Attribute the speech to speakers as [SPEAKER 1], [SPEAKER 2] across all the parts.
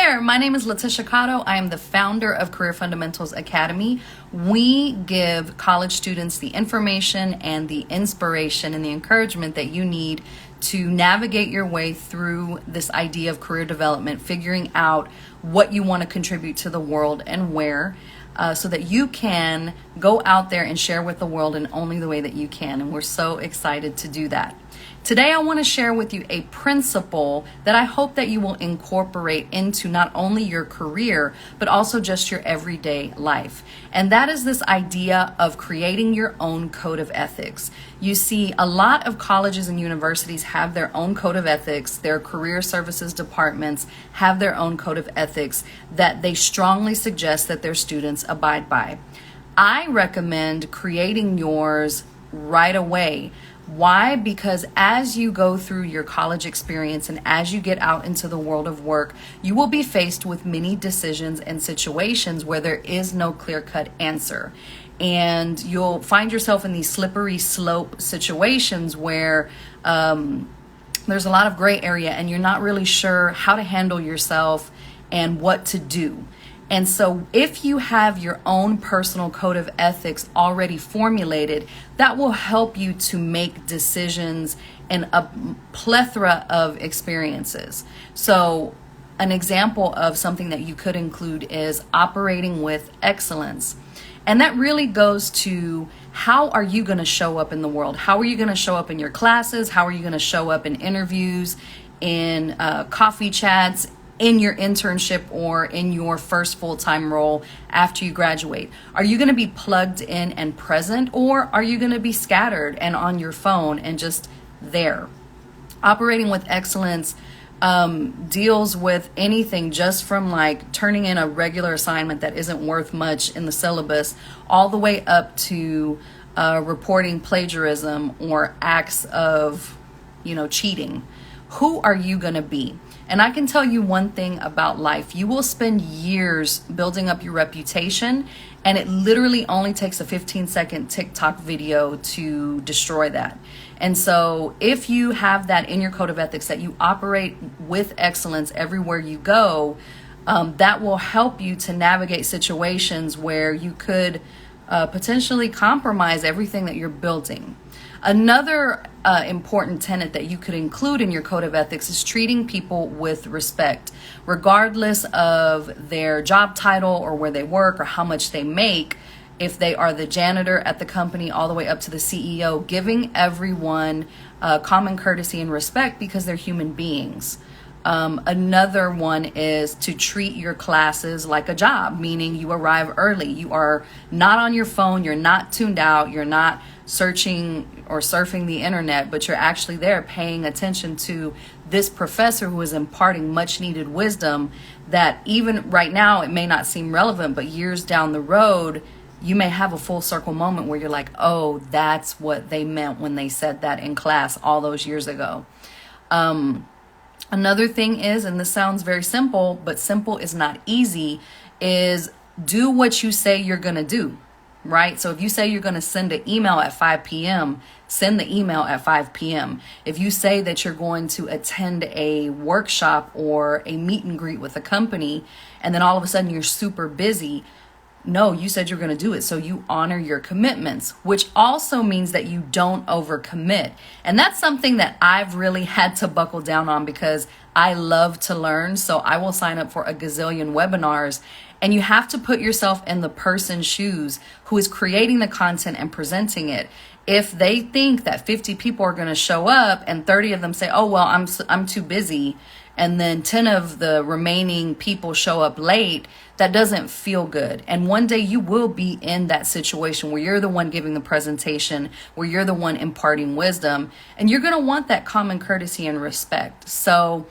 [SPEAKER 1] there, my name is Letitia Cotto. I am the founder of Career Fundamentals Academy. We give college students the information and the inspiration and the encouragement that you need to navigate your way through this idea of career development, figuring out what you want to contribute to the world and where, so that you can go out there and share with the world in only the way that you can. And we're so excited to do that. Today, I want to share with you a principle that I hope that you will incorporate into not only your career, but also just your everyday life. And that is this idea of creating your own code of ethics. You see, a lot of colleges and universities have their own code of ethics. Their career services departments have their own code of ethics that they strongly suggest that their students abide by. I recommend creating yours right away. Why? Because as you go through your college experience and as you get out into the world of work, you will be faced with many decisions and situations where there is no clear-cut answer. And you'll find yourself in these slippery slope situations where there's a lot of gray area and you're not really sure how to handle yourself and what to do. And so if you have your own personal code of ethics already formulated, that will help you to make decisions in a plethora of experiences. So an example of something that you could include is operating with excellence. And that really goes to how are you going to show up in the world? How are you going to show up in your classes? How are you going to show up in interviews, in coffee chats, in your internship, or in your first full-time role after you graduate? Are you going to be plugged in and present, or are you going to be scattered and on your phone and just there? Operating with excellence deals with anything, just from like turning in a regular assignment that isn't worth much in the syllabus, all the way up to reporting plagiarism or acts of, cheating. Who are you going to be? And I can tell you one thing about life. You will spend years building up your reputation, and it literally only takes a 15-second TikTok video to destroy that. And so if you have that in your code of ethics, that you operate with excellence everywhere you go, that will help you to navigate situations where you could potentially compromise everything that you're building. Another important tenet that you could include in your code of ethics is treating people with respect, regardless of their job title or where they work or how much they make. If they are the janitor at the company all the way up to the CEO, giving everyone common courtesy and respect because they're human beings. Another one is to treat your classes like a job, meaning you arrive early. You are not on your phone. You're not tuned out. You're not searching or surfing the internet, but you're actually there paying attention to this professor who is imparting much needed wisdom that even right now it may not seem relevant, but years down the road, you may have a full circle moment where you're like, oh, that's what they meant when they said that in class all those years ago. Another thing is, and this sounds very simple, but simple is not easy, is do what you say you're going to do, right? So if you say you're going to send an email at 5 p.m., send the email at 5 p.m. If you say that you're going to attend a workshop or a meet and greet with a company, and then all of a sudden you're super busy, no, you said you're going to do it. So you honor your commitments, which also means that you don't overcommit. And that's something that I've really had to buckle down on because I love to learn. So I will sign up for a gazillion webinars, and you have to put yourself in the person's shoes who is creating the content and presenting it. If they think that 50 people are going to show up and 30 of them say, oh, well, I'm too busy, and then 10 of the remaining people show up late, that doesn't feel good. And one day you will be in that situation where you're the one giving the presentation, where you're the one imparting wisdom, and you're going to want that common courtesy and respect. So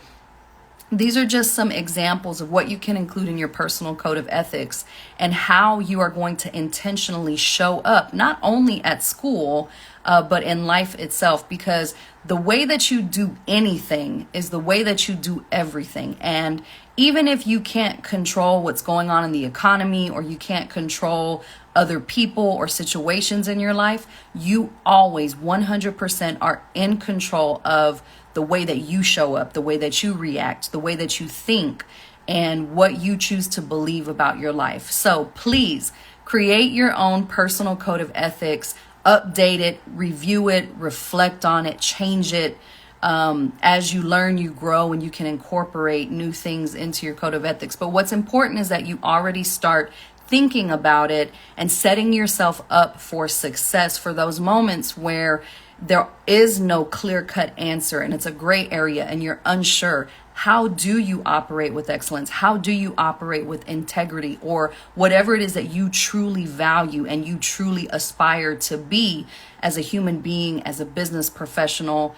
[SPEAKER 1] these are just some examples of what you can include in your personal code of ethics and how you are going to intentionally show up, not only at school, but in life itself, because the way that you do anything is the way that you do everything. And even if you can't control what's going on in the economy, or you can't control other people or situations in your life, you always 100% are in control of the way that you show up, the way that you react, the way that you think, and what you choose to believe about your life. So please create your own personal code of ethics, update it, review it, reflect on it, change it. As you learn, you grow, and you can incorporate new things into your code of ethics. But what's important is that you already start thinking about it and setting yourself up for success for those moments where there is no clear-cut answer and it's a gray area and you're unsure. How do you operate with excellence? How do you operate with integrity, or whatever it is that you truly value and you truly aspire to be as a human being, as a business professional,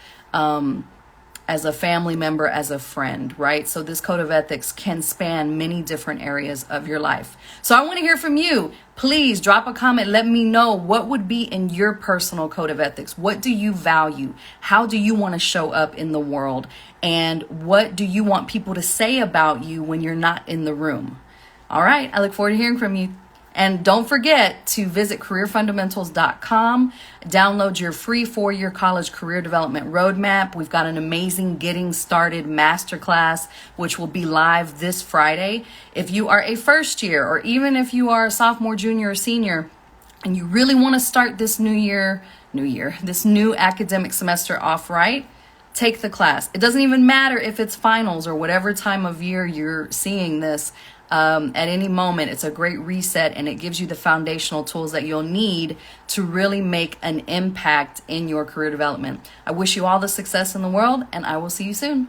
[SPEAKER 1] as a family member, as a friend, right? So this code of ethics can span many different areas of your life. So I want to hear from you. Please drop a comment. Let me know what would be in your personal code of ethics. What do you value? How do you want to show up in the world? And what do you want people to say about you when you're not in the room? All right. I look forward to hearing from you. And don't forget to visit careerfundamentals.com. Download your free 4-year college career development roadmap. We've got an amazing Getting Started masterclass, which will be live this Friday. If you are a first year, or even if you are a sophomore, junior, or senior, and you really want to start this this new academic semester off right, take the class. It doesn't even matter if it's finals or whatever time of year you're seeing this. At any moment, it's a great reset, and it gives you the foundational tools that you'll need to really make an impact in your career development. I wish you all the success in the world, and I will see you soon.